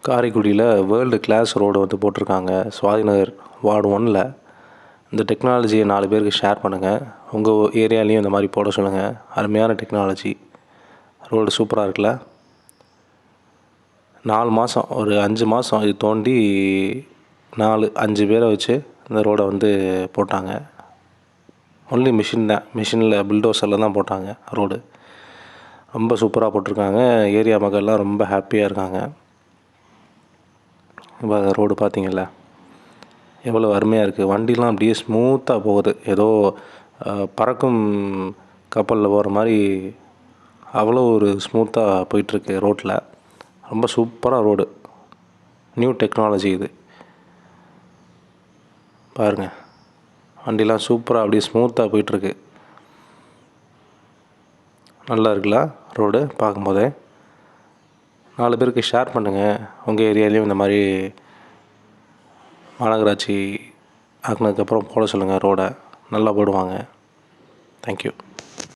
காரைக்குடியில் world class road வந்து போட்டிருக்காங்க. சுவாதி நகர் வார்டு 1ல். இந்த டெக்னாலஜியை 4 பேருக்கு ஷேர் பண்ணுங்கள். உங்கள் ஏரியாலையும் இந்த மாதிரி போட சொல்லுங்கள். அருமையான டெக்னாலஜி. ரோடு சூப்பராக இருக்குல்ல. 4 மாதம் ஒரு 5 மாதம் இது தோண்டி 5 பேரை வச்சு இந்த ரோடை வந்து போட்டாங்க. ஒன்லி மிஷின் தான், மிஷினில் புல்டோசரில் தான் போட்டாங்க ரோடு. ரொம்ப சூப்பராக போட்டிருக்காங்க. ஏரியா மக்கள்லாம் ரொம்ப ஹாப்பியாக இருக்காங்க. இப்போ ரோடு பார்த்தீங்களா எவ்வளோ அருமையாக இருக்குது. வண்டிலாம் அப்படியே ஸ்மூத்தாக போகுது. ஏதோ பறக்கும் கப்பலில் போகிற மாதிரி அவ்வளோ ஒரு ஸ்மூத்தாக போயிட்டுருக்கு ரோட்டில். ரொம்ப சூப்பராக ரோடு. நியூ டெக்னாலஜி இது. பாருங்கள், வண்டிலாம் சூப்பராக அப்படியே ஸ்மூத்தாக போயிட்டுருக்கு. நல்லா இருக்குல்ல ரோடு பார்க்கும்போதே. 4 பேருக்கு ஷேர் பண்ணுங்கள். உங்கள் ஏரியாலையும் இந்த மாதிரி மாநகராட்சி ஆக்குனதுக்கப்புறம் போட சொல்லுங்கள் ரோடை. நல்லா போடுவாங்க. தேங்க்யூ.